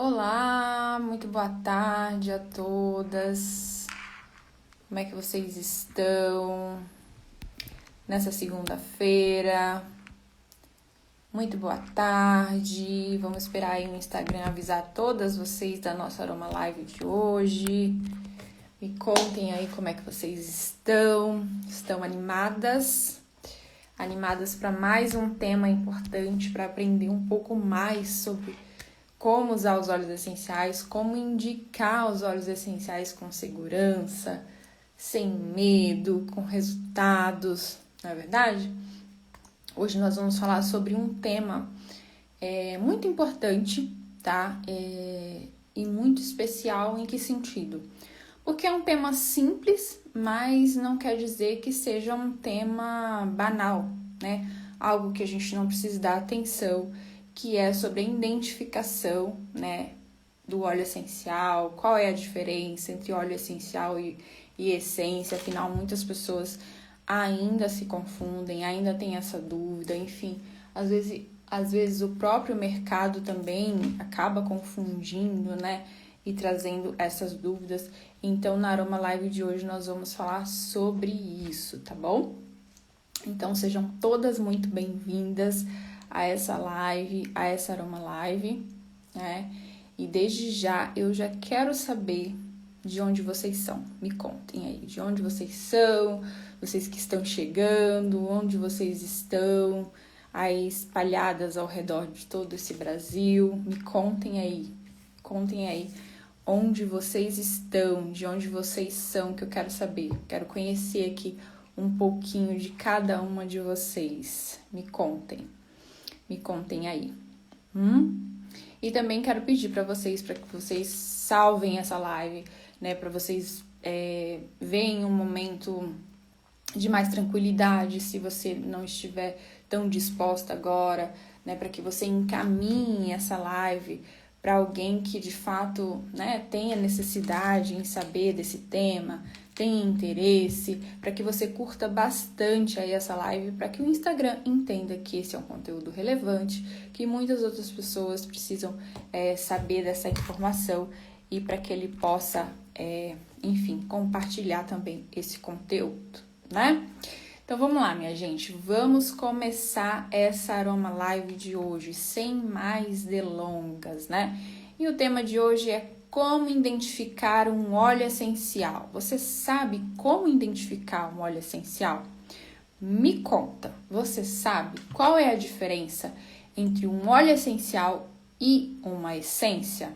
Olá, muito boa tarde a todas. Como é que vocês estão nessa segunda-feira? Muito boa tarde. Vamos esperar aí o Instagram avisar todas vocês da nossa Aroma Live de hoje. Me contem aí como é que vocês estão. Estão animadas? Animadas para mais um tema importante, para aprender um pouco mais sobre como usar os óleos essenciais, como indicar os óleos essenciais com segurança, sem medo, com resultados, não é verdade? Hoje nós vamos falar sobre um tema muito importante, tá? E muito especial. Em que sentido? Porque é um tema simples, mas não quer dizer que seja um tema banal, né? Algo que a gente não precisa dar atenção, que é sobre a identificação, né, do óleo essencial, qual é a diferença entre óleo essencial e essência. Afinal, muitas pessoas ainda se confundem, ainda tem essa dúvida, enfim, às vezes o próprio mercado também acaba confundindo, né, e trazendo essas dúvidas. Então, na Aroma Live de hoje nós vamos falar sobre isso, tá bom? Então, sejam todas muito bem-vindas a essa live, a essa Aroma Live, né? E desde já, eu já quero saber de onde vocês são. Me contem aí, de onde vocês são, vocês que estão chegando, onde vocês estão, aí espalhadas ao redor de todo esse Brasil. Me contem aí onde vocês estão, de onde vocês são, que eu quero saber. Quero conhecer aqui um pouquinho de cada uma de vocês. Me contem aí. E também quero pedir para que vocês salvem essa live, né? Para vocês verem um momento de mais tranquilidade, se você não estiver tão disposta agora, né? Para que você encaminhe essa live para alguém que de fato, né, tenha necessidade em saber desse tema, tenha interesse, para que você curta bastante aí essa live, para que o Instagram entenda que esse é um conteúdo relevante, que muitas outras pessoas precisam saber dessa informação e para que ele possa, enfim, compartilhar também esse conteúdo, né? Então vamos lá, minha gente, vamos começar essa Aroma Live de hoje, sem mais delongas, né? E o tema de hoje é como identificar um óleo essencial. Você sabe como identificar um óleo essencial? Me conta, você sabe qual é a diferença entre um óleo essencial e uma essência?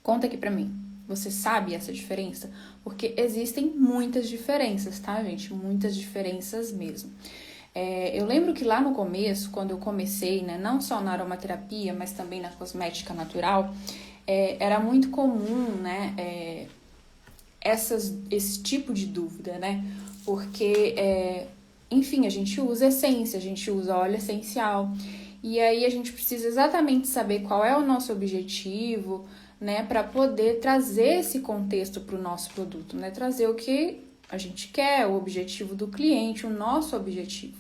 Conta aqui pra mim. Você sabe essa diferença? Porque existem muitas diferenças, tá, gente? Muitas diferenças mesmo. Eu lembro que lá no começo, quando eu comecei, né, não só na aromaterapia, mas também na cosmética natural, era muito comum, né, esse tipo de dúvida, né? Porque, enfim, a gente usa essência, a gente usa óleo essencial, e aí a gente precisa exatamente saber qual é o nosso objetivo, né, para poder trazer esse contexto para o nosso produto, né, trazer o que a gente quer, o objetivo do cliente, o nosso objetivo.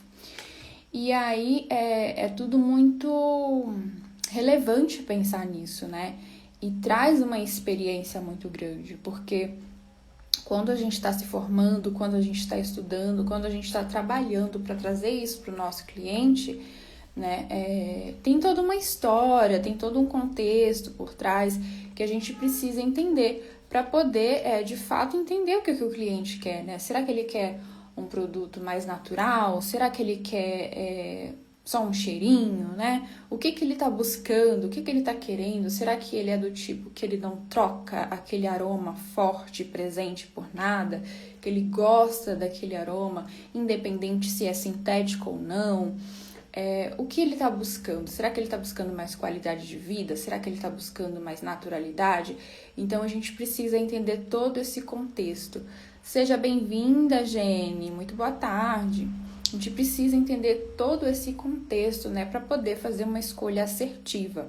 E aí é tudo muito relevante pensar nisso, né, e traz uma experiência muito grande, porque quando a gente está se formando, quando a gente está estudando, quando a gente está trabalhando para trazer isso para o nosso cliente, né, tem toda uma história, tem todo um contexto por trás que a gente precisa entender para poder, de fato, entender o que o cliente quer, né? Será que ele quer um produto mais natural? Será que ele quer só um cheirinho, né? O que ele está buscando? O que ele está querendo? Será que ele é do tipo que ele não troca aquele aroma forte, presente por nada? Que ele gosta daquele aroma, independente se é sintético ou não? O que ele está buscando? Será que ele está buscando mais qualidade de vida? Será que ele está buscando mais naturalidade? Então, a gente precisa entender todo esse contexto. Seja bem-vinda, Jenny. Muito boa tarde. A gente precisa entender todo esse contexto, né? Para poder fazer uma escolha assertiva.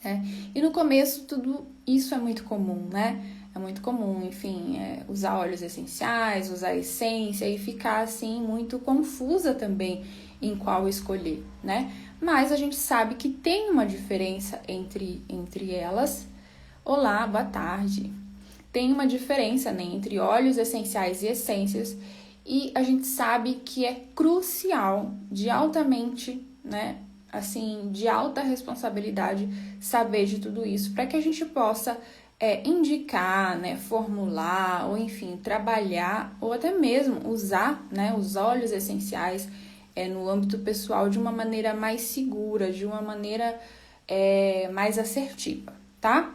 Né? E no começo, tudo isso é muito comum, né? É muito comum, enfim, usar óleos essenciais, usar essência e ficar, assim, muito confusa também em qual escolher, né? mas a gente sabe que tem uma diferença entre elas. Olá, boa tarde. Tem uma diferença, né, entre óleos essenciais e essências, e a gente sabe que é crucial, de altamente, né, assim, de alta responsabilidade, saber de tudo isso, para que a gente possa indicar, né, formular, ou enfim, trabalhar, ou até mesmo usar, né, os óleos essenciais no âmbito pessoal de uma maneira mais segura, de uma maneira mais assertiva, tá?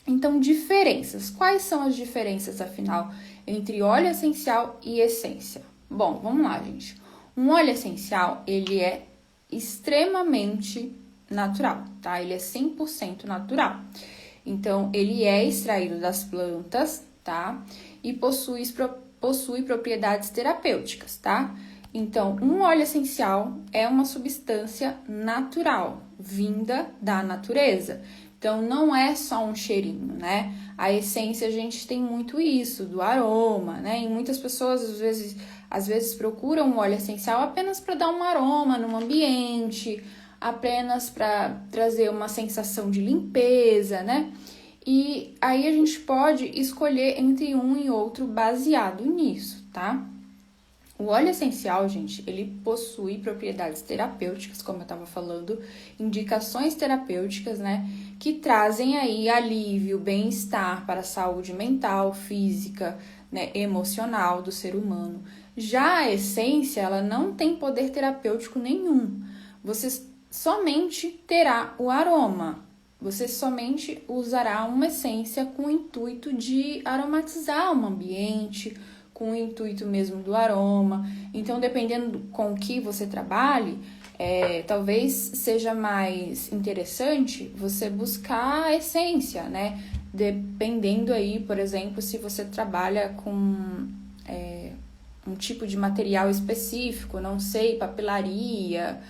Então, diferenças. Quais são as diferenças, afinal, entre óleo essencial e essência? Bom, vamos lá, gente. Um óleo essencial, ele é extremamente natural, tá? Ele é 100% natural. Então, ele é extraído das plantas, tá? E possui propriedades terapêuticas, tá? Então, um óleo essencial é uma substância natural, vinda da natureza. Então, não é só um cheirinho, né? A essência, a gente tem muito isso, do aroma, né? E muitas pessoas, às vezes procuram um óleo essencial apenas para dar um aroma no ambiente, apenas para trazer uma sensação de limpeza, né? E aí a gente pode escolher entre um e outro baseado nisso, tá? O óleo essencial, gente, ele possui propriedades terapêuticas, como eu estava falando, indicações terapêuticas, né, que trazem aí alívio, bem-estar para a saúde mental, física, né, emocional do ser humano. Já a essência, ela não tem poder terapêutico nenhum. Você somente terá o aroma. Você somente usará uma essência com o intuito de aromatizar um ambiente, com o intuito mesmo do aroma. Então, dependendo com o que você trabalhe, talvez seja mais interessante você buscar a essência, né? Dependendo aí, por exemplo, se você trabalha com um tipo de material específico, não sei, papelaria,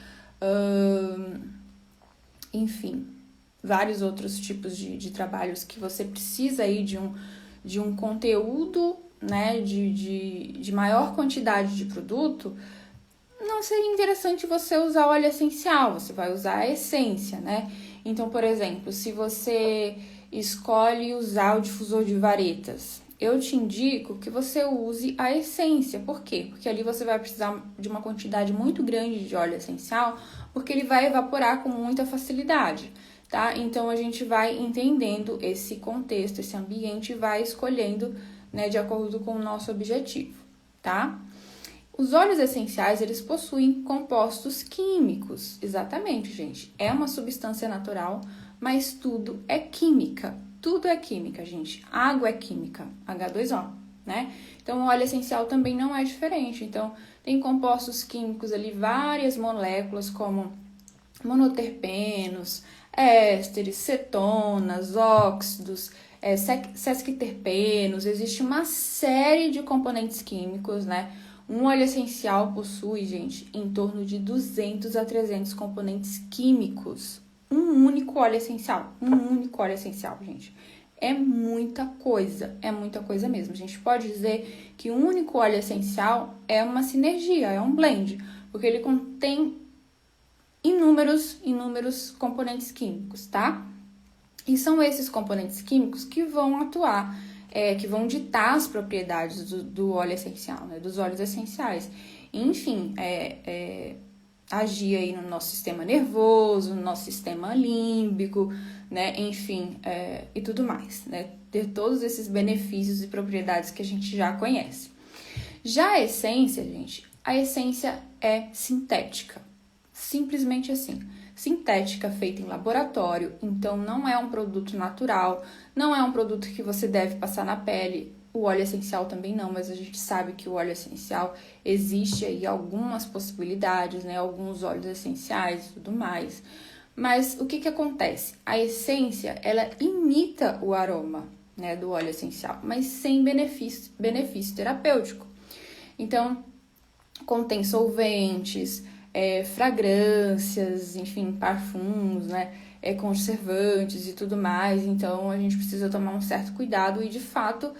enfim, vários outros tipos de trabalhos que você precisa aí de um conteúdo, né, de maior quantidade de produto, não seria interessante você usar óleo essencial, você vai usar a essência, né? Então, por exemplo, se você escolhe usar o difusor de varetas, eu te indico que você use a essência. Por quê? Porque ali você vai precisar de uma quantidade muito grande de óleo essencial, porque ele vai evaporar com muita facilidade, tá? Então, a gente vai entendendo esse contexto, esse ambiente, e vai escolhendo, né, de acordo com o nosso objetivo, tá? Os óleos essenciais, eles possuem compostos químicos, exatamente, gente. É uma substância natural, mas tudo é química. Tudo é química, gente. Água é química, H2O, né? Então, o óleo essencial também não é diferente. Então, tem compostos químicos ali, várias moléculas, como monoterpenos, ésteres, cetonas, óxidos, sesquiterpenos, existe uma série de componentes químicos, né? Um óleo essencial possui, gente, em torno de 200 a 300 componentes químicos. Um único óleo essencial, gente. É muita coisa mesmo. A gente pode dizer que um único óleo essencial é uma sinergia, é um blend, porque ele contém inúmeros componentes químicos, tá? E são esses componentes químicos que vão atuar, que vão ditar as propriedades do óleo essencial, né? Dos óleos essenciais. Enfim, agir aí no nosso sistema nervoso, no nosso sistema límbico, né? Enfim, e tudo mais, né? Ter todos esses benefícios e propriedades que a gente já conhece. Já a essência, gente, a essência é sintética. Simplesmente assim. Sintética, feita em laboratório, então não é um produto natural, não é um produto que você deve passar na pele. O óleo essencial também não, mas a gente sabe que o óleo essencial existe aí algumas possibilidades, né? Alguns óleos essenciais e tudo mais. Mas o que acontece? A essência, ela imita o aroma, né, do óleo essencial, mas sem benefício terapêutico. Então, contém solventes, fragrâncias, enfim, parfums, né, conservantes e tudo mais. Então, a gente precisa tomar um certo cuidado e, de fato,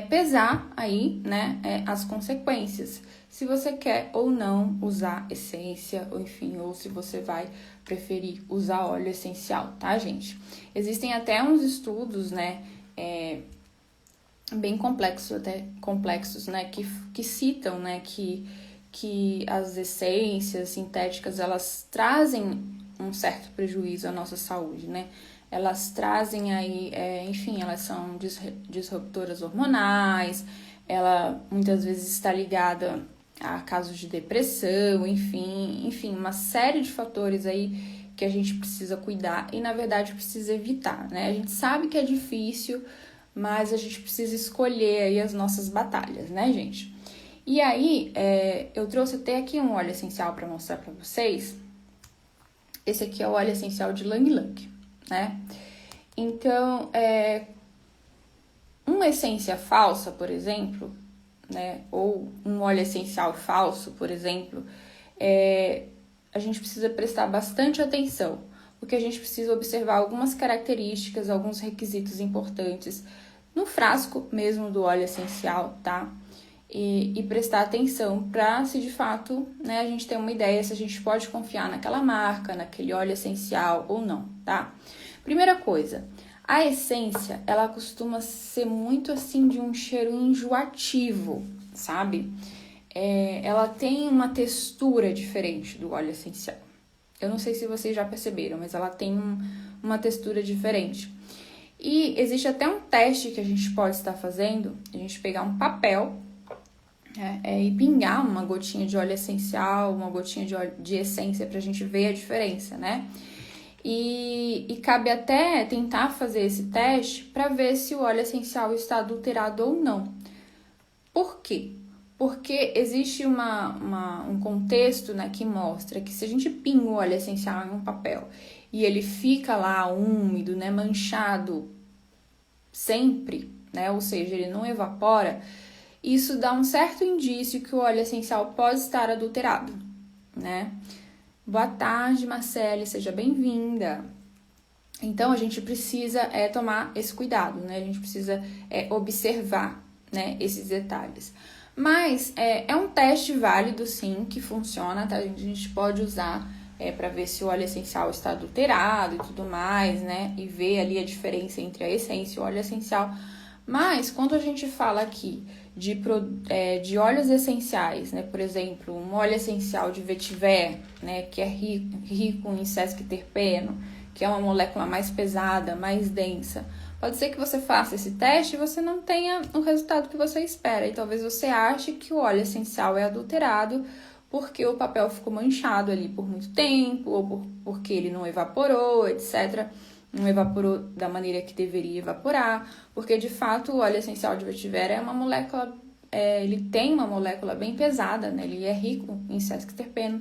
pesar aí, né, as consequências. Se você quer ou não usar essência, ou enfim, ou se você vai preferir usar óleo essencial, tá, gente? Existem até uns estudos, né, bem complexos, né, que citam, né, que as essências sintéticas, elas trazem um certo prejuízo à nossa saúde, né? Elas trazem aí, enfim, elas são disruptoras hormonais, ela muitas vezes está ligada a casos de depressão, enfim, uma série de fatores aí que a gente precisa cuidar e, na verdade, precisa evitar, né? A gente sabe que é difícil, mas a gente precisa escolher aí as nossas batalhas, né, gente? E aí, eu trouxe até aqui um óleo essencial para mostrar para vocês. Esse aqui é o óleo essencial de Ylang Ylang, né? Então, uma essência falsa, por exemplo, né? Ou um óleo essencial falso, por exemplo, a gente precisa prestar bastante atenção, porque a gente precisa observar algumas características, alguns requisitos importantes no frasco mesmo do óleo essencial, tá? E prestar atenção para se de fato, né, a gente ter uma ideia se a gente pode confiar naquela marca, naquele óleo essencial ou não, tá? Primeira coisa, a essência, ela costuma ser muito assim de um cheiro enjoativo, sabe? Ela tem uma textura diferente do óleo essencial. Eu não sei se vocês já perceberam, mas ela tem uma textura diferente. E existe até um teste que a gente pode estar fazendo, a gente pegar um papel e pingar uma gotinha de óleo essencial, uma gotinha de essência pra gente ver a diferença, né? E cabe até tentar fazer esse teste para ver se o óleo essencial está adulterado ou não. Por quê? Porque existe um contexto, né, que mostra que se a gente pinga o óleo essencial em um papel e ele fica lá úmido, né, manchado sempre, né, ou seja, ele não evapora, isso dá um certo indício que o óleo essencial pode estar adulterado, né? Boa tarde, Marcele, seja bem-vinda. Então, a gente precisa tomar esse cuidado, né? A gente precisa observar, né, esses detalhes. Mas é um teste válido, sim, que funciona, tá? A gente pode usar para ver se o óleo essencial está adulterado e tudo mais, né? E ver ali a diferença entre a essência e o óleo essencial. Mas, quando a gente fala aqui de óleos essenciais, né? Por exemplo, um óleo essencial de vetiver, né? Que é rico em sesquiterpeno, que é uma molécula mais pesada, mais densa. Pode ser que você faça esse teste e você não tenha o resultado que você espera. E talvez você ache que o óleo essencial é adulterado porque o papel ficou manchado ali por muito tempo, ou porque ele não evaporou, etc. Não evaporou da maneira que deveria evaporar, porque de fato o óleo essencial de vetiver é uma molécula, ele tem uma molécula bem pesada, né? Ele é rico em sesquiterpeno.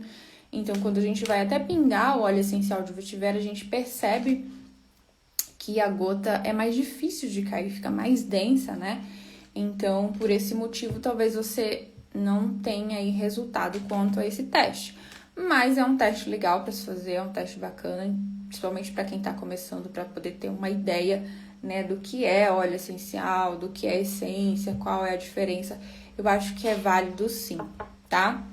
Então, quando a gente vai até pingar o óleo essencial de vetiver, a gente percebe que a gota é mais difícil de cair, fica mais densa, né? Então, por esse motivo, talvez você não tenha aí resultado quanto a esse teste. Mas é um teste legal para se fazer, é um teste bacana, principalmente para quem está começando, para poder ter uma ideia, né, do que é óleo essencial, do que é essência, qual é a diferença. Eu acho que é válido sim, tá?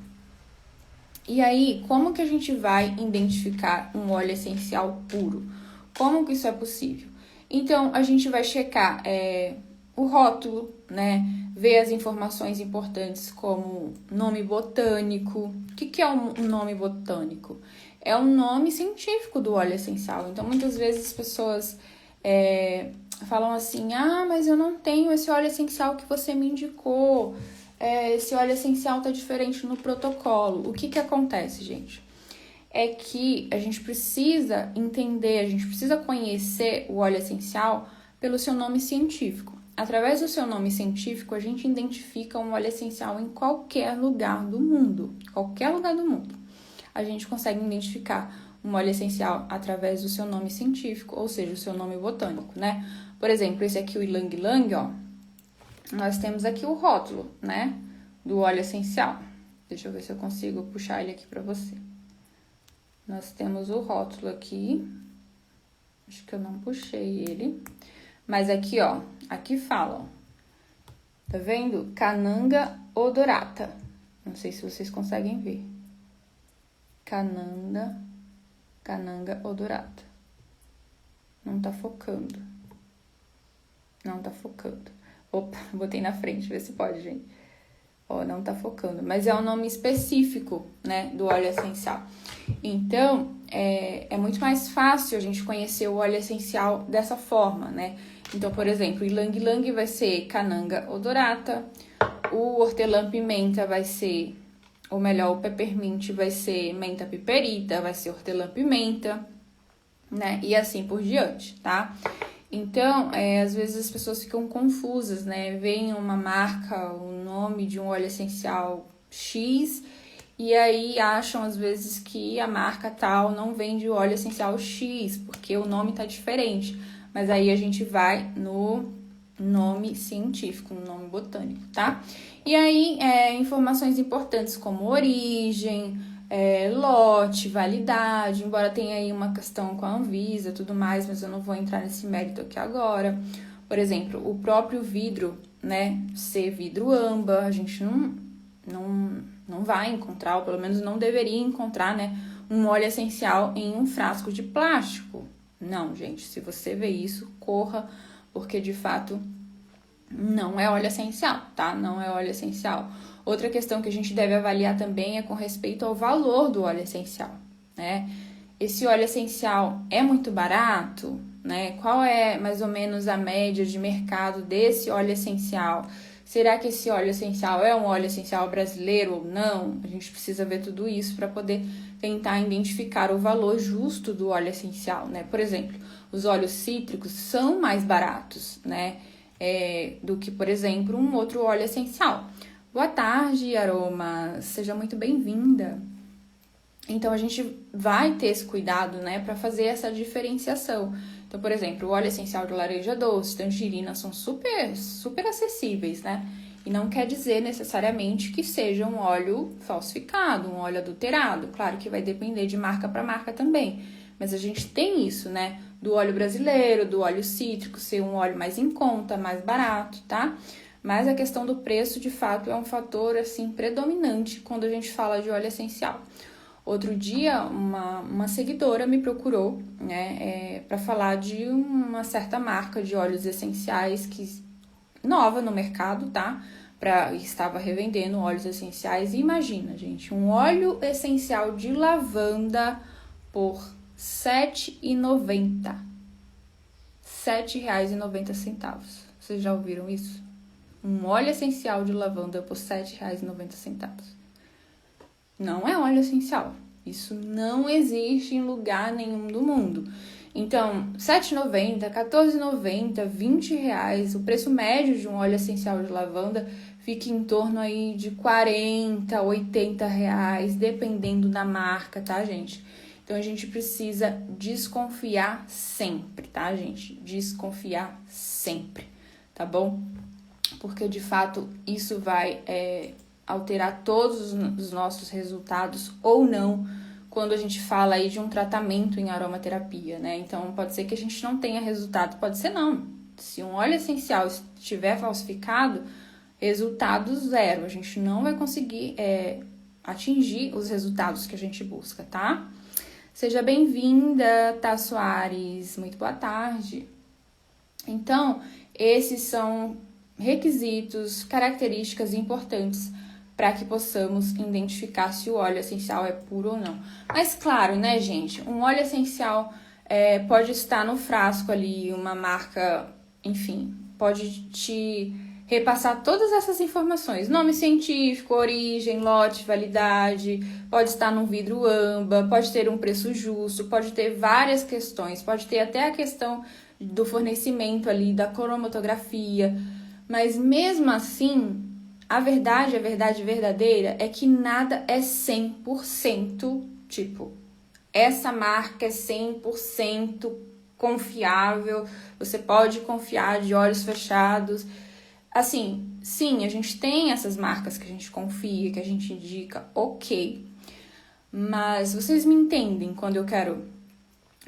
E aí, como que a gente vai identificar um óleo essencial puro? Como que isso é possível? Então, a gente vai checar o rótulo, né? Ver as informações importantes como nome botânico. O que é um nome botânico? É um nome científico do óleo essencial. Então, muitas vezes as pessoas falam assim, mas eu não tenho esse óleo essencial que você me indicou. Esse óleo essencial tá diferente no protocolo. O que acontece, gente? É que a gente precisa entender, a gente precisa conhecer o óleo essencial pelo seu nome científico. Através do seu nome científico, a gente identifica um óleo essencial em qualquer lugar do mundo. Qualquer lugar do mundo. A gente consegue identificar um óleo essencial através do seu nome científico, ou seja, o seu nome botânico, né? Por exemplo, esse aqui, o Ylang Ylang, ó. Nós temos aqui o rótulo, né? Do óleo essencial. Deixa eu ver se eu consigo puxar ele aqui pra você. Nós temos o rótulo aqui. Acho que eu não puxei ele. Mas aqui, ó. Aqui fala, ó. Tá vendo? Cananga odorata. Não sei se vocês conseguem ver. Cananga odorata. Não tá focando. Opa, botei na frente, vê se pode, gente. Ó, não tá focando. Mas é um nome específico, né, do óleo essencial. Então, é muito mais fácil a gente conhecer o óleo essencial dessa forma, né? Então, por exemplo, o Ylang Ylang vai ser Cananga odorata. O hortelã-pimenta vai ser, ou melhor, o peppermint vai ser menta piperita, vai ser hortelã-pimenta, né? E assim por diante, tá? Então, às vezes as pessoas ficam confusas, né? Veem uma marca, o nome de um óleo essencial X, e aí acham às vezes que a marca tal não vende o óleo essencial X, porque o nome tá diferente. Mas aí a gente vai no nome científico, no nome botânico, tá? E aí, informações importantes como origem, lote, validade, embora tenha aí uma questão com a Anvisa e tudo mais, mas eu não vou entrar nesse mérito aqui agora. Por exemplo, o próprio vidro, né, ser vidro âmbar, a gente não vai encontrar, ou pelo menos não deveria encontrar, né, um óleo essencial em um frasco de plástico. Não, gente, se você vê isso, corra, porque de fato não é óleo essencial, tá? Não é óleo essencial. Outra questão que a gente deve avaliar também é com respeito ao valor do óleo essencial, né? Esse óleo essencial é muito barato, né? Qual é mais ou menos a média de mercado desse óleo essencial? Será que esse óleo essencial é um óleo essencial brasileiro ou não? A gente precisa ver tudo isso para poder tentar identificar o valor justo do óleo essencial, né? Por exemplo, os óleos cítricos são mais baratos, né? Do que, por exemplo, um outro óleo essencial. Boa tarde, Aroma, seja muito bem-vinda. Então, a gente vai ter esse cuidado, né, para fazer essa diferenciação. Então, por exemplo, o óleo essencial de laranja doce, tangerina, são super acessíveis, né? E não quer dizer necessariamente que seja um óleo falsificado, um óleo adulterado. Claro que vai depender de marca para marca também. Mas a gente tem isso, né? Do óleo brasileiro, do óleo cítrico, ser um óleo mais em conta, mais barato, tá? Mas a questão do preço, de fato, é um fator, assim, predominante quando a gente fala de óleo essencial. Outro dia, uma seguidora me procurou, né, para falar de uma certa marca de óleos essenciais que nova no mercado, tá? Estava revendendo óleos essenciais. E imagina, gente, um óleo essencial de lavanda por R$ 7,90. R$ 7,90. Vocês já ouviram isso? Um óleo essencial de lavanda por R$ 7,90. Não é óleo essencial. Isso não existe em lugar nenhum do mundo. Então, R$ 7,90, R$ 14,90, R$ 20, o preço médio de um óleo essencial de lavanda fica em torno aí de R$ 40, R$ 80, dependendo da marca, tá, gente? Então, a gente precisa desconfiar sempre, tá, gente? Desconfiar sempre, tá bom? Porque, de fato, isso vai alterar todos os nossos resultados ou não quando a gente fala aí de um tratamento em aromaterapia, né? Então, pode ser que a gente não tenha resultado, pode ser não. Se um óleo essencial estiver falsificado, resultado zero. A gente não vai conseguir atingir os resultados que a gente busca, tá? Seja bem-vinda, Tá Soares. Muito boa tarde. Então, esses são requisitos, características importantes para que possamos identificar se o óleo essencial é puro ou não. Mas claro, né, gente, um óleo essencial pode estar no frasco ali, uma marca, enfim, pode te repassar todas essas informações, nome científico, origem, lote, validade, pode estar num vidro âmbar, pode ter um preço justo, pode ter várias questões, pode ter até a questão do fornecimento ali, da cromatografia, mas mesmo assim, a verdade verdadeira é que nada é 100%, tipo, essa marca é 100% confiável, você pode confiar de olhos fechados. Assim, sim, a gente tem essas marcas que a gente confia, que a gente indica, ok. Mas vocês me entendem quando eu quero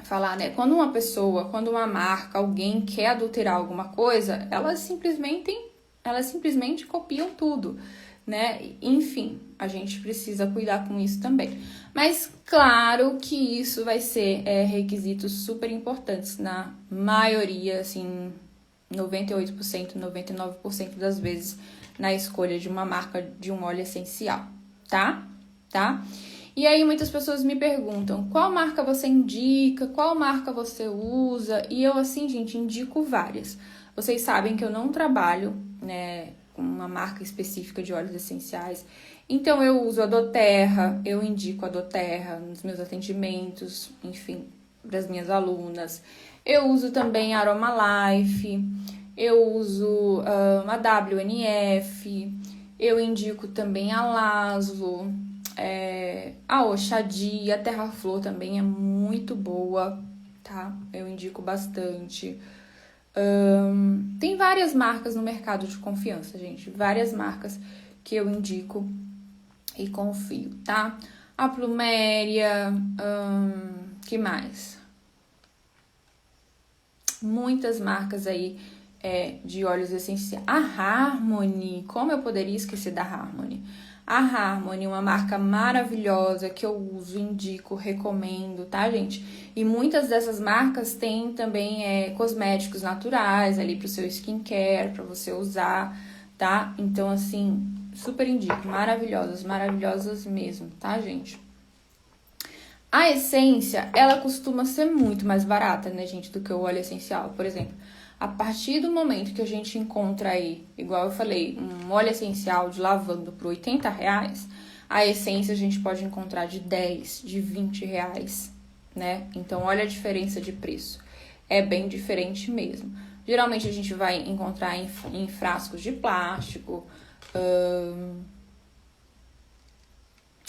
falar, né? Quando uma pessoa, quando uma marca, alguém quer adulterar alguma coisa, elas simplesmente elas simplesmente copiam tudo, né? Enfim, a gente precisa cuidar com isso também. Mas claro que isso vai ser requisitos super importantes na maioria, assim, 98%, 99% das vezes na escolha de uma marca de um óleo essencial, tá? E aí muitas pessoas me perguntam, qual marca você indica, qual marca você usa? E eu, assim, gente, indico várias. Vocês sabem que eu não trabalho, né, com uma marca específica de óleos essenciais. Então, eu uso a doTERRA, eu indico a doTERRA nos meus atendimentos, enfim, para as minhas alunas. Eu uso também a Aromalife, eu uso a WNF, eu indico também a Laszlo, a Oxadi, a Terraflor também é muito boa, tá? Eu indico bastante. Tem várias marcas no mercado de confiança, gente. Várias marcas que eu indico e confio, tá? A Pluméria, que mais? Muitas marcas aí de óleos essenciais. A Harmony, como eu poderia esquecer da Harmony? A Harmony, uma marca maravilhosa que eu uso, indico, recomendo, tá, gente? E muitas dessas marcas têm também cosméticos naturais ali pro seu skincare, pra você usar, tá? Então, assim, super indico, maravilhosas, maravilhosas mesmo, tá, gente? A essência, ela costuma ser muito mais barata, né, gente, do que o óleo essencial. Por exemplo, a partir do momento que a gente encontra aí, igual eu falei, um óleo essencial de lavanda por R$80, a essência a gente pode encontrar de 10, de R$20, né? Então, olha a diferença de preço. É bem diferente mesmo. Geralmente a gente vai encontrar em frascos de plástico,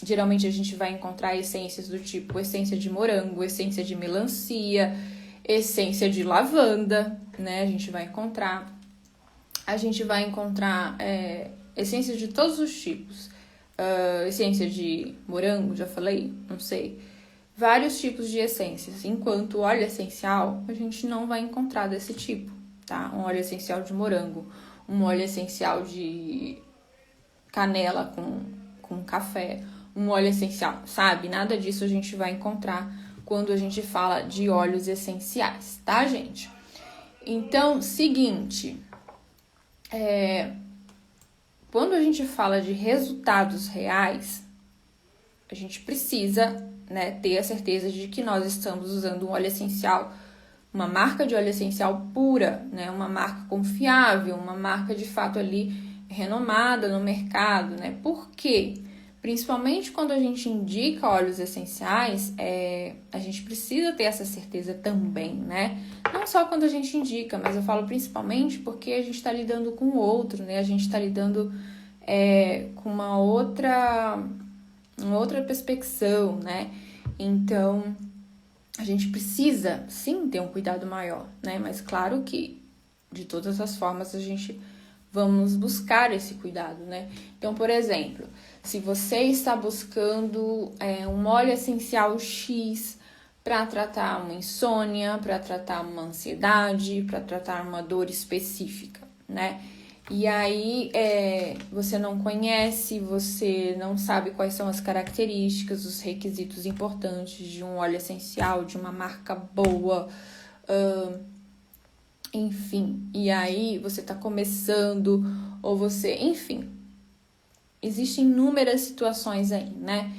geralmente a gente vai encontrar essências do tipo essência de morango, essência de melancia, essência de lavanda, né? A gente vai encontrar essências de todos os tipos. Essência de morango, já falei? Não sei. Vários tipos de essências. Enquanto o óleo essencial, a gente não vai encontrar desse tipo, tá? Um óleo essencial de morango, um óleo essencial de canela com café, um óleo essencial, sabe? Nada disso a gente vai encontrar quando a gente fala de óleos essenciais, tá, gente? Então, seguinte, quando a gente fala de resultados reais, a gente precisa, né, ter a certeza de que nós estamos usando um óleo essencial, uma marca de óleo essencial pura, né, uma marca confiável, uma marca de fato ali renomada no mercado, né? Por quê? Principalmente quando a gente indica óleos essenciais, a gente precisa ter essa certeza também, né? Não só quando a gente indica, mas eu falo principalmente porque a gente está lidando com o outro, né? A gente está lidando com uma outra perspectiva, né? Então, a gente precisa, sim, ter um cuidado maior, né? Mas claro que, de todas as formas, a gente vamos buscar esse cuidado, né? Então, por exemplo, se você está buscando um óleo essencial X para tratar uma insônia, para tratar uma ansiedade, para tratar uma dor específica, né? E aí você não conhece, você não sabe quais são as características, os requisitos importantes de um óleo essencial, de uma marca boa, enfim. E aí você tá começando, ou você, enfim. Existem inúmeras situações aí, né?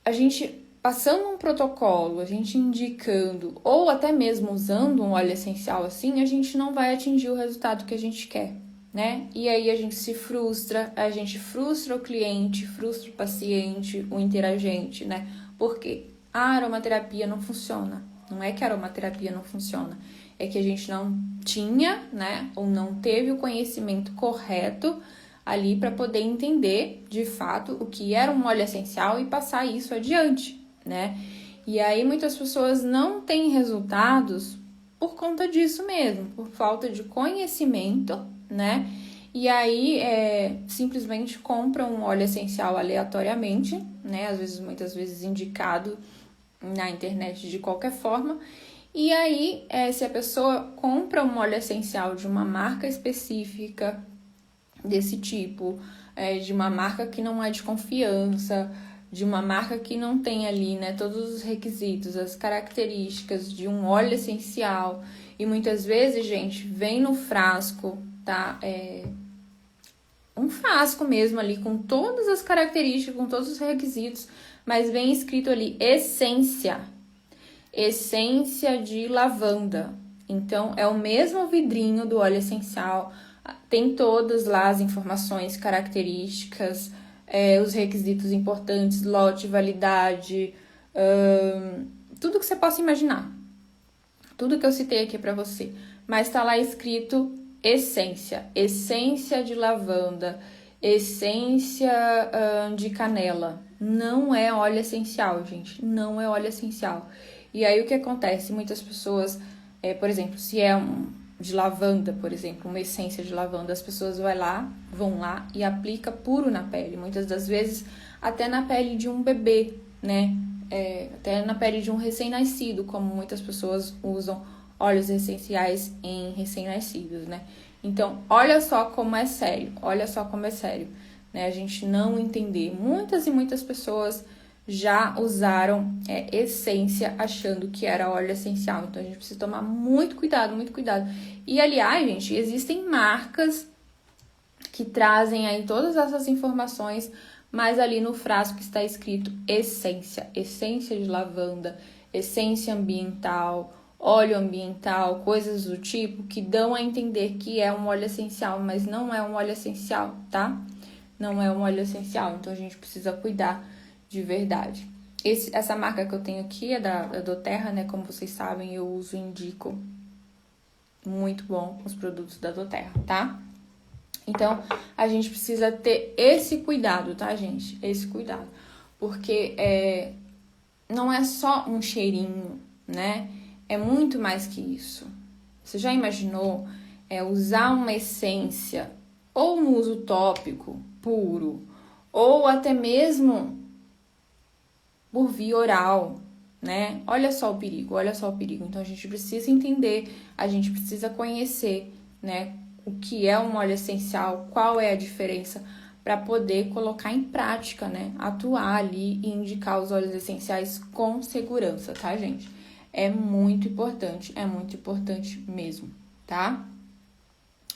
A gente passando um protocolo, a gente indicando, ou até mesmo usando um óleo essencial assim, a gente não vai atingir o resultado que a gente quer, né? E aí a gente se frustra, a gente frustra o cliente, frustra o paciente, o interagente, né? Por quê? A aromaterapia não funciona. Não é que a aromaterapia não funciona, é que a gente não tinha, né, ou não teve o conhecimento correto ali para poder entender, de fato, o que era um óleo essencial e passar isso adiante, né? E aí muitas pessoas não têm resultados por conta disso mesmo, por falta de conhecimento, né? E aí simplesmente compram um óleo essencial aleatoriamente, né? Muitas vezes indicado na internet de qualquer forma, E aí, se a pessoa compra um óleo essencial de uma marca específica desse tipo, de uma marca que não é de confiança, de uma marca que não tem ali, né, todos os requisitos, as características de um óleo essencial, e muitas vezes, gente, vem no frasco, tá? Um frasco mesmo ali, com todas as características, com todos os requisitos, mas vem escrito ali, essência de lavanda. Então, é o mesmo vidrinho do óleo essencial, tem todas lá as informações, características, os requisitos importantes, lote, validade, tudo que você possa imaginar. Tudo que eu citei aqui para você. Mas tá lá escrito essência de lavanda, essência de canela. Não é óleo essencial, gente, não é óleo essencial. E aí o que acontece? Muitas pessoas, por exemplo, se é de lavanda, por exemplo, uma essência de lavanda, as pessoas vão lá e aplica puro na pele. Muitas das vezes até na pele de um bebê, né? Até na pele de um recém-nascido, como muitas pessoas usam óleos essenciais em recém-nascidos, né? Então, olha só como é sério, né? A gente não entender. Muitas e muitas pessoas já usaram essência achando que era óleo essencial. Então, a gente precisa tomar muito cuidado, muito cuidado. E, aliás, gente, existem marcas que trazem aí todas essas informações, mas ali no frasco está escrito essência de lavanda, essência ambiental, óleo ambiental, coisas do tipo que dão a entender que é um óleo essencial, mas não é um óleo essencial, tá? Não é um óleo essencial, então a gente precisa cuidar de verdade. Essa marca que eu tenho aqui é da doTERRA, né? Como vocês sabem, eu uso e indico. Muito bom os produtos da doTERRA, tá? Então, a gente precisa ter esse cuidado, tá, gente? Esse cuidado. Porque não é só um cheirinho, né? É muito mais que isso. Você já imaginou usar uma essência ou no uso tópico, puro, ou até mesmo por via oral, né? Olha só o perigo. Então, a gente precisa entender, a gente precisa conhecer, né? O que é um óleo essencial, qual é a diferença, para poder colocar em prática, né? Atuar ali e indicar os óleos essenciais com segurança, tá, gente? É muito importante mesmo, tá?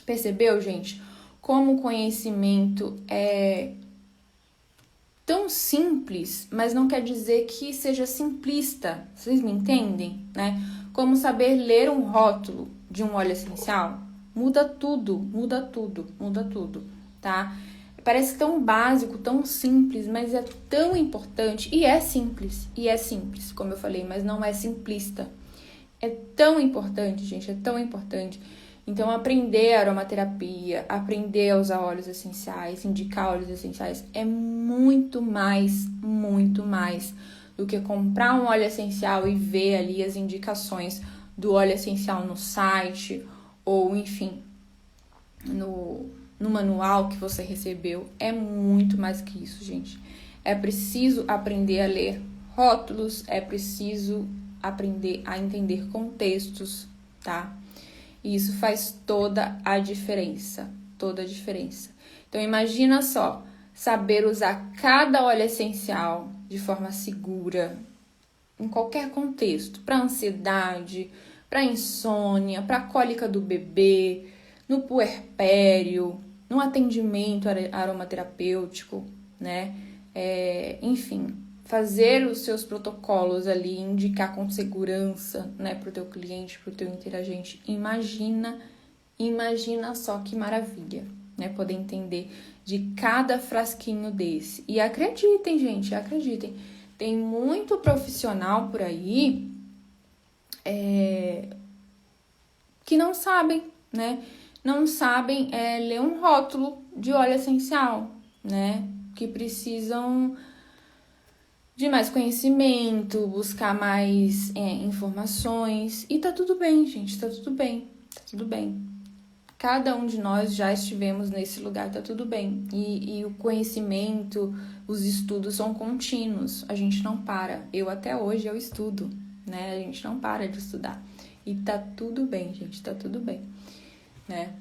Percebeu, gente? Como o conhecimento é tão simples, mas não quer dizer que seja simplista. Vocês me entendem, né? Como saber ler um rótulo de um óleo essencial muda tudo, tá? Parece tão básico, tão simples, mas é tão importante. E é simples, como eu falei, mas não é simplista. É tão importante, gente, é tão importante. Então, aprender a aromaterapia, aprender a usar óleos essenciais, indicar óleos essenciais, é muito mais do que comprar um óleo essencial e ver ali as indicações do óleo essencial no site, ou enfim, no manual que você recebeu. É muito mais que isso, gente. É preciso aprender a ler rótulos, é preciso aprender a entender contextos, tá? E isso faz toda a diferença, Então, imagina só, saber usar cada óleo essencial de forma segura, em qualquer contexto, para ansiedade, para insônia, para cólica do bebê, no puerpério, no atendimento aromaterapêutico, né? Enfim, fazer os seus protocolos ali, indicar com segurança, né, para o teu cliente, para o teu interagente. Imagina só que maravilha, né, poder entender de cada frasquinho desse. E acreditem, gente, tem muito profissional por aí que não sabem, né, ler um rótulo de óleo essencial, né, que precisam de mais conhecimento, buscar mais informações. E tá tudo bem, gente, tá tudo bem. Cada um de nós já estivemos nesse lugar, tá tudo bem. E o conhecimento, os estudos são contínuos, a gente não para. Até hoje eu estudo, né? A gente não para de estudar. E tá tudo bem, gente, tá tudo bem, né?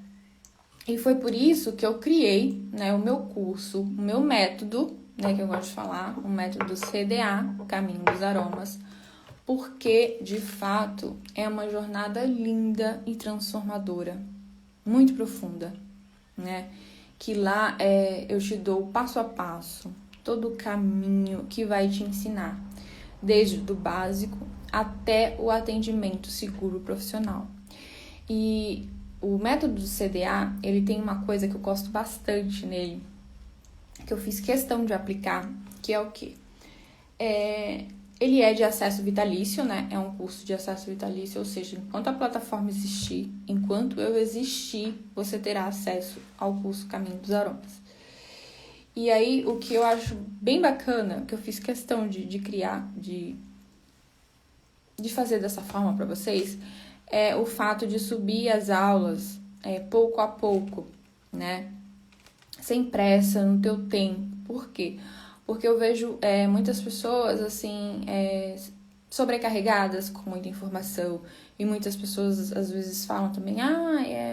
E foi por isso que eu criei, né, o meu curso, o meu método, né, que eu gosto de falar, o método CDA, Caminho dos Aromas, porque, de fato, é uma jornada linda e transformadora, muito profunda, né? Que lá eu te dou o passo a passo, todo o caminho que vai te ensinar, desde o básico até o atendimento seguro profissional. E o método do CDA, ele tem uma coisa que eu gosto bastante nele, que eu fiz questão de aplicar, que é o quê? Ele é de acesso vitalício, né? É um curso de acesso vitalício, ou seja, enquanto a plataforma existir, enquanto eu existir, você terá acesso ao curso Caminho dos Aromas. E aí, o que eu acho bem bacana, que eu fiz questão de criar, de fazer dessa forma para vocês, é o fato de subir as aulas pouco a pouco, né? Sem pressa, no teu tempo. Por quê? Porque eu vejo muitas pessoas, assim, sobrecarregadas com muita informação. E muitas pessoas, às vezes, falam também,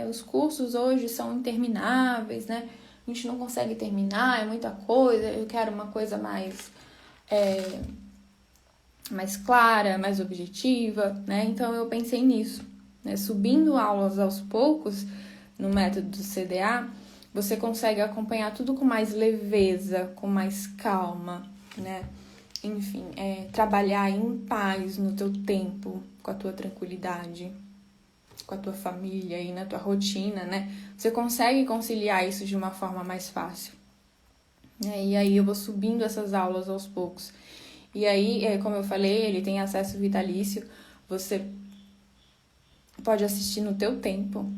os cursos hoje são intermináveis, né? A gente não consegue terminar, é muita coisa, eu quero uma coisa mais clara, mais objetiva, né? Então, eu pensei nisso, né? Subindo aulas aos poucos, no método do CDA, você consegue acompanhar tudo com mais leveza, com mais calma, né? Enfim, trabalhar em paz no teu tempo, com a tua tranquilidade, com a tua família e na tua rotina, né? Você consegue conciliar isso de uma forma mais fácil. E aí eu vou subindo essas aulas aos poucos. E aí, como eu falei, ele tem acesso vitalício. Você pode assistir no teu tempo,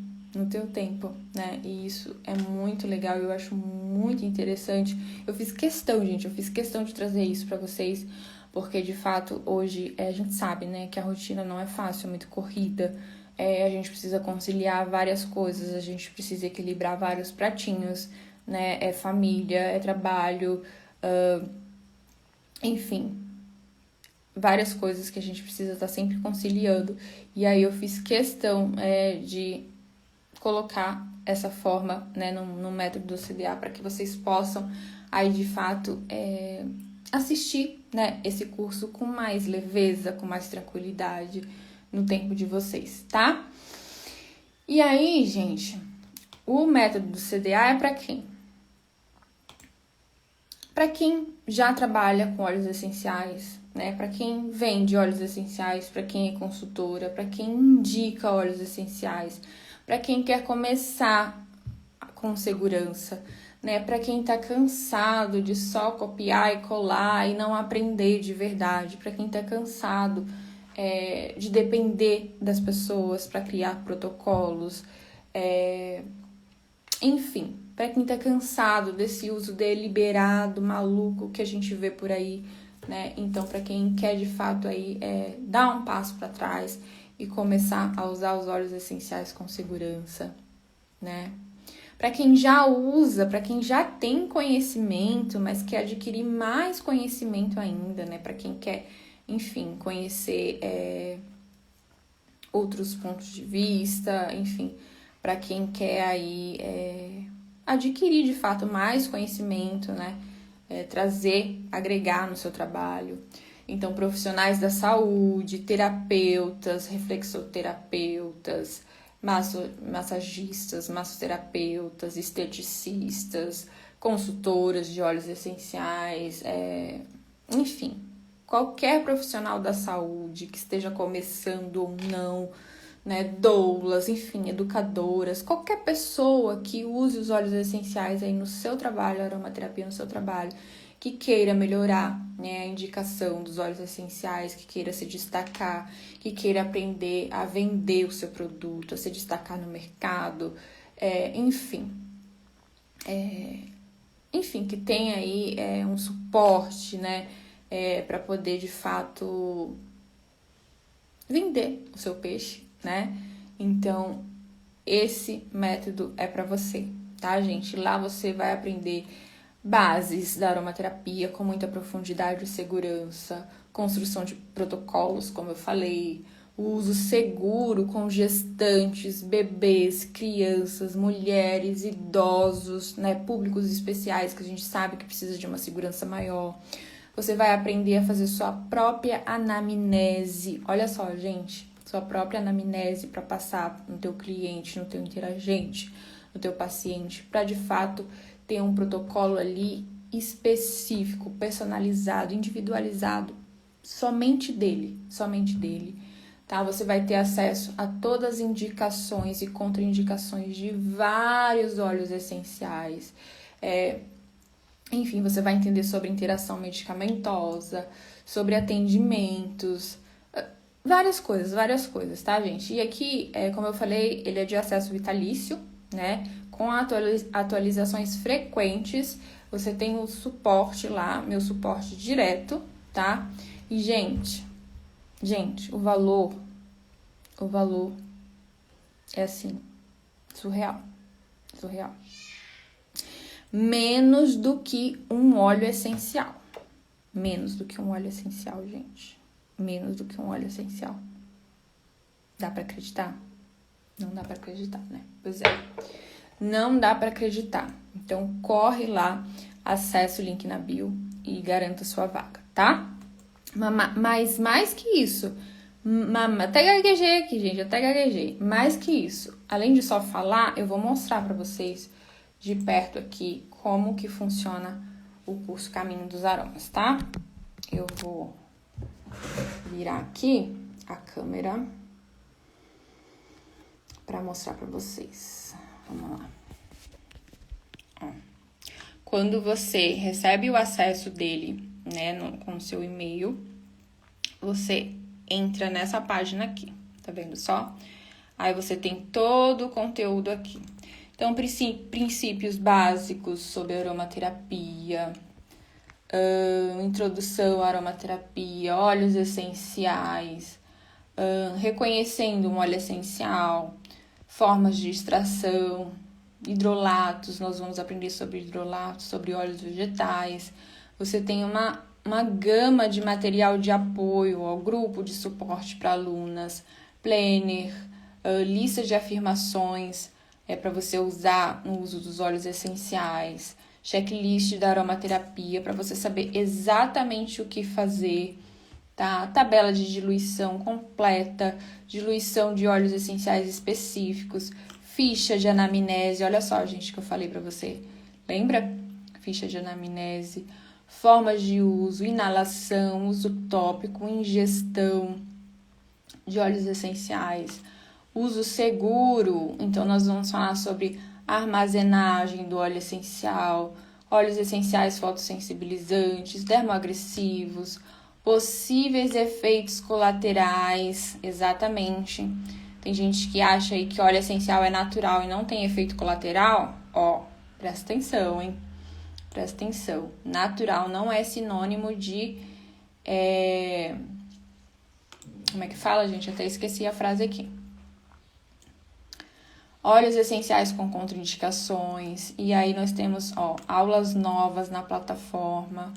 né? E isso é muito legal, eu acho muito interessante. Eu fiz questão, gente, de trazer isso pra vocês, porque de fato hoje a gente sabe, né, que a rotina não é fácil, é muito corrida. A gente precisa conciliar várias coisas, a gente precisa equilibrar vários pratinhos, né? É família, é trabalho, enfim, várias coisas que a gente precisa estar sempre conciliando. E aí eu fiz questão de colocar essa forma, né, no método do CDA, para que vocês possam aí de fato assistir, né, esse curso com mais leveza, com mais tranquilidade no tempo de vocês, tá? E aí, gente, o método do CDA é para quem? Para quem já trabalha com óleos essenciais, né? Para quem vende óleos essenciais, para quem é consultora, para quem indica óleos essenciais, para quem quer começar com segurança, né? Para quem tá cansado de só copiar e colar e não aprender de verdade, para quem tá cansado de depender das pessoas para criar protocolos, enfim, para quem tá cansado desse uso deliberado, maluco que a gente vê por aí, né? Então, para quem quer de fato aí dar um passo para trás e começar a usar os óleos essenciais com segurança, né? Para quem já usa, para quem já tem conhecimento, mas quer adquirir mais conhecimento ainda, né? Para quem quer, enfim, conhecer outros pontos de vista, enfim, para quem quer aí adquirir de fato mais conhecimento, né? Agregar no seu trabalho. Então, profissionais da saúde, terapeutas, reflexoterapeutas, massagistas, massoterapeutas, esteticistas, consultoras de óleos essenciais, enfim, qualquer profissional da saúde que esteja começando ou não, né, doulas, enfim, educadoras, qualquer pessoa que use os óleos essenciais aí no seu trabalho, a aromaterapia no seu trabalho, que queira melhorar, né, a indicação dos óleos essenciais, que queira se destacar, que queira aprender a vender o seu produto, a se destacar no mercado, enfim, que tenha aí um suporte, né, para poder de fato vender o seu peixe, né? Então, esse método é para você, tá, gente? Lá você vai aprender bases da aromaterapia com muita profundidade e segurança, construção de protocolos, como eu falei, o uso seguro com gestantes, bebês, crianças, mulheres, idosos, né, públicos especiais que a gente sabe que precisa de uma segurança maior. Você vai aprender a fazer sua própria anamnese. Olha só, gente, sua própria anamnese para passar no teu cliente, no teu interagente, no teu paciente, para de fato ter um protocolo ali específico, personalizado, individualizado, somente dele, tá? Você vai ter acesso a todas as indicações e contraindicações de vários óleos essenciais. Enfim, você vai entender sobre interação medicamentosa, sobre atendimentos, várias coisas, tá, gente? E aqui, como eu falei, ele é de acesso vitalício, né? Com atualizações frequentes, você tem o suporte lá, meu suporte direto, tá? E, gente, o valor é assim, surreal. Menos do que um óleo essencial. Gente. Menos do que um óleo essencial. Dá pra acreditar? Não dá pra acreditar, né? Pois é. Não dá pra acreditar. Então, corre lá, acessa o link na bio e garanta sua vaga, tá? Mas mais que isso, até gaguejei aqui, gente, mais que isso, além de só falar, eu vou mostrar pra vocês de perto aqui como que funciona o curso Caminho dos Aromas, tá? Eu vou virar aqui a câmera para mostrar para vocês. Vamos lá. Ó. Quando você recebe o acesso dele, né, com o seu e-mail, você entra nessa página aqui, tá vendo só? Aí você tem todo o conteúdo aqui. Então, princípios básicos sobre aromaterapia, introdução à aromaterapia, óleos essenciais, reconhecendo um óleo essencial, formas de extração, hidrolatos, nós vamos aprender sobre hidrolatos, sobre óleos vegetais. Você tem uma gama de material de apoio ao grupo de suporte para alunas, planner, lista de afirmações, para você usar no uso dos óleos essenciais, checklist da aromaterapia para você saber exatamente o que fazer, tá? Tabela de diluição completa, diluição de óleos essenciais específicos, ficha de anamnese, olha só, gente, que eu falei para você. Lembra? Ficha de anamnese, formas de uso, inalação, uso tópico, ingestão de óleos essenciais, uso seguro. Então, nós vamos falar sobre armazenagem do óleo essencial, óleos essenciais fotossensibilizantes, dermoagressivos, possíveis efeitos colaterais, exatamente. Tem gente que acha aí que óleo essencial é natural e não tem efeito colateral. Ó, presta atenção, hein? Presta atenção. Natural não é sinônimo de... Como é que fala, gente? Até esqueci a frase aqui. Óleos essenciais com contraindicações. E aí nós temos, aulas novas na plataforma.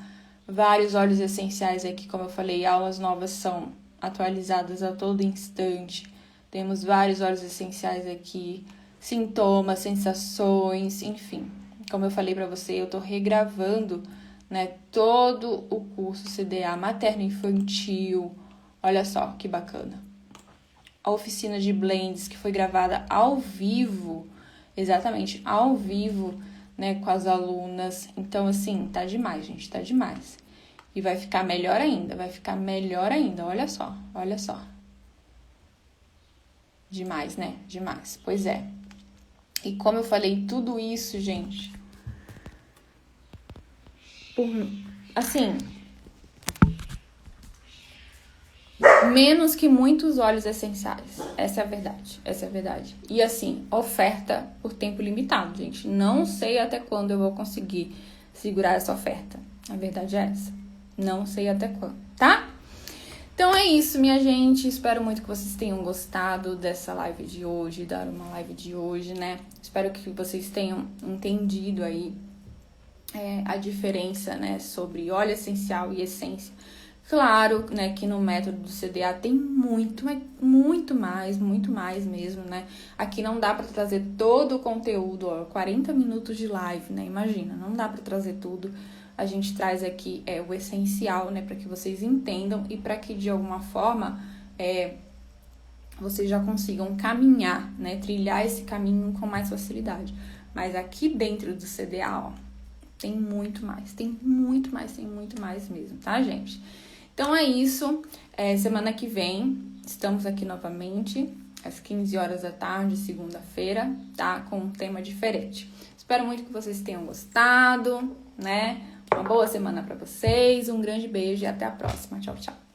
Vários óleos essenciais aqui, como eu falei, aulas novas são atualizadas a todo instante. Temos vários óleos essenciais aqui, sintomas, sensações, enfim. Como eu falei para você, eu tô regravando, né, todo o curso CDA materno-infantil. Olha só que bacana. A oficina de blends que foi gravada ao vivo, exatamente, ao vivo, né, com as alunas. Então, assim, tá demais, gente, tá demais. E vai ficar melhor ainda, olha só. Demais, né? Demais, pois é. E como eu falei, tudo isso, gente, assim, menos que muitos óleos essenciais. Essa é a verdade. E assim, oferta por tempo limitado, gente. Não sei até quando eu vou conseguir segurar essa oferta. A verdade é essa. Não sei até quando, tá? Então é isso, minha gente. Espero muito que vocês tenham gostado dessa live de hoje, dar uma live de hoje, né? Espero que vocês tenham entendido aí a diferença, né, sobre óleo essencial e essência Claro, né, que no método do CDA tem muito mais mesmo, né? Aqui não dá para trazer todo o conteúdo, ó, 40 minutos de live, né? Imagina, não dá para trazer tudo. A gente traz aqui o essencial, né, para que vocês entendam e para que de alguma forma vocês já consigam caminhar, né, trilhar esse caminho com mais facilidade. Mas aqui dentro do CDA, ó, tem muito mais mesmo, tá, gente? Então é isso, semana que vem estamos aqui novamente, às 15 horas da tarde, segunda-feira, tá? Com um tema diferente. Espero muito que vocês tenham gostado, né? Uma boa semana para vocês, um grande beijo e até a próxima. Tchau, tchau.